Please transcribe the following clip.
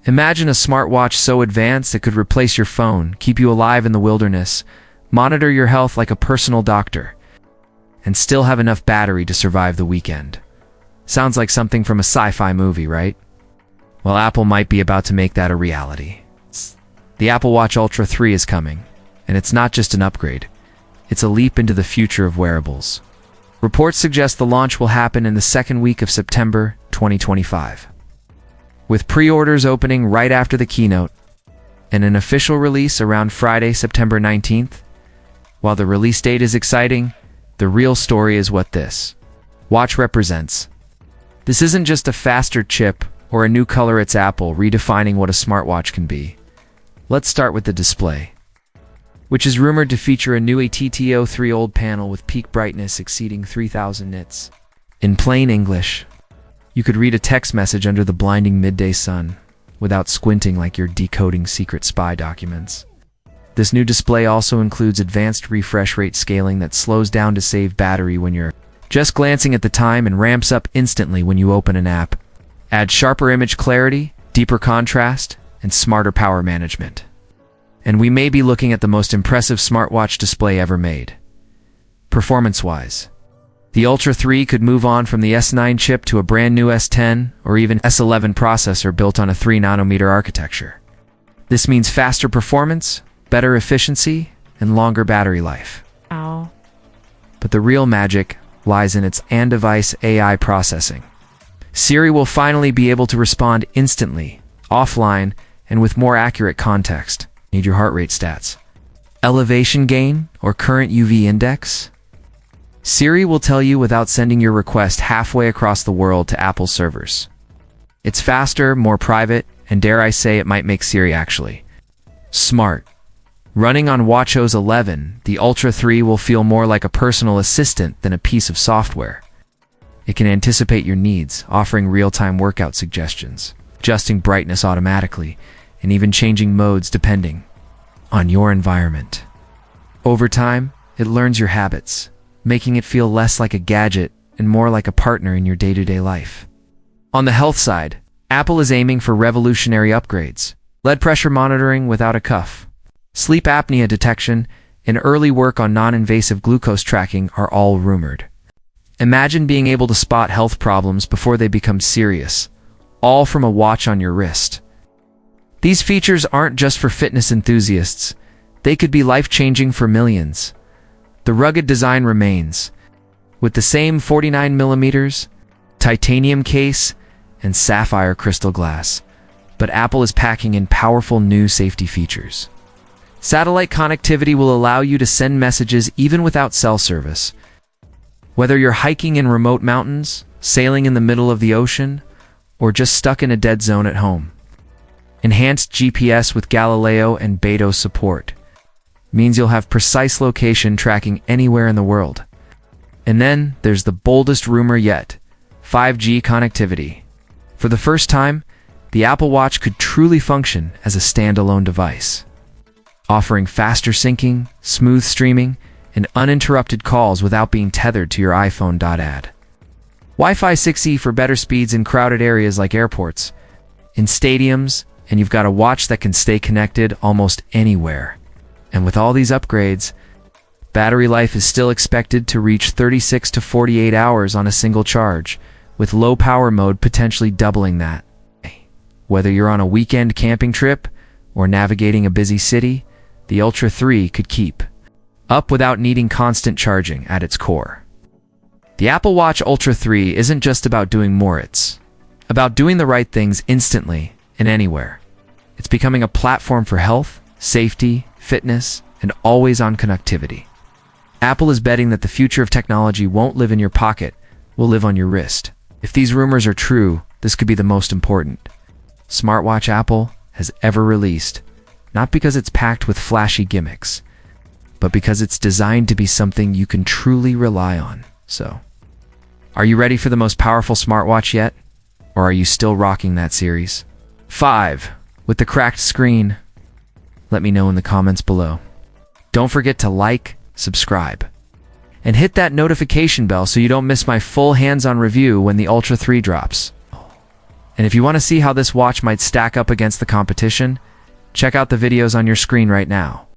Imagine a smartwatch so advanced it could replace your phone, keep you alive in the wilderness, monitor your health like a personal doctor, and still have enough battery to survive the weekend. Sounds like something from a sci-fi movie, right? Well, Apple might be about to make that a reality. The Apple Watch Ultra 3 is coming, and it's not just an upgrade. It's a leap into the future of wearables. Reports suggest the launch will happen in the second week of September 2025. With pre-orders opening right after the keynote, and an official release around Friday, September 19th. While the release date is exciting, the real story is what this watch represents. This isn't just a faster chip or a new color, it's Apple redefining what a smartwatch can be. Let's start with the display, which is rumored to feature a new LTPO3 OLED panel with peak brightness exceeding 3000 nits. In plain English, you could read a text message under the blinding midday sun without squinting like you're decoding secret spy documents. This new display also includes advanced refresh rate scaling that slows down to save battery when you're just glancing at the time and ramps up instantly when you open an app. Add sharper image clarity, deeper contrast, and smarter power management. And we may be looking at the most impressive smartwatch display ever made. Performance-wise, the Ultra 3 could move on from the S9 chip to a brand new S10 or even S11 processor built on a 3nm architecture. This means faster performance, better efficiency, and longer battery life. Ow. But the real magic lies in its on-device AI processing. Siri will finally be able to respond instantly, offline, and with more accurate context. Need your heart rate stats, elevation gain, or current UV index? Siri will tell you without sending your request halfway across the world to Apple servers. It's faster, more private, and dare I say it might make Siri actually smart. Running on WatchOS 11, the Ultra 3 will feel more like a personal assistant than a piece of software. It can anticipate your needs, offering real-time workout suggestions, adjusting brightness automatically, and even changing modes depending on your environment. Over time, it learns your habits, making it feel less like a gadget and more like a partner in your day-to-day life. On the health side, Apple is aiming for revolutionary upgrades. Blood pressure monitoring without a cuff, sleep apnea detection, and early work on non-invasive glucose tracking are all rumored. Imagine being able to spot health problems before they become serious, all from a watch on your wrist. These features aren't just for fitness enthusiasts. They could be life-changing for millions. The rugged design remains, with the same 49mm, titanium case, and sapphire crystal glass. But Apple is packing in powerful new safety features. Satellite connectivity will allow you to send messages even without cell service. Whether you're hiking in remote mountains, sailing in the middle of the ocean, or just stuck in a dead zone at home. Enhanced GPS with Galileo and Beidou support means you'll have precise location tracking anywhere in the world. And then there's the boldest rumor yet, 5G connectivity. For the first time, the Apple Watch could truly function as a standalone device, offering faster syncing, smooth streaming, and uninterrupted calls without being tethered to your iPhone. Add Wi-Fi 6E for better speeds in crowded areas like airports, in stadiums, and you've got a watch that can stay connected almost anywhere. And with all these upgrades, battery life is still expected to reach 36 to 48 hours on a single charge, with low power mode potentially doubling that. Whether you're on a weekend camping trip or navigating a busy city, the Ultra 3 could keep up without needing constant charging at its core. The Apple Watch Ultra 3 isn't just about doing more, it's about doing the right things instantly and anywhere. It's becoming a platform for health, safety, fitness, and always-on connectivity. Apple is betting that the future of technology won't live in your pocket, will live on your wrist. If these rumors are true, this could be the most important smartwatch Apple has ever released, not because it's packed with flashy gimmicks, but because it's designed to be something you can truly rely on. So, are you ready for the most powerful smartwatch yet? Or are you still rocking that series 5 with the cracked screen? Let me know in the comments below. Don't forget to like, subscribe, and hit that notification bell so you don't miss my full hands-on review when the Ultra 3 drops. And if you want to see how this watch might stack up against the competition, check out the videos on your screen right now.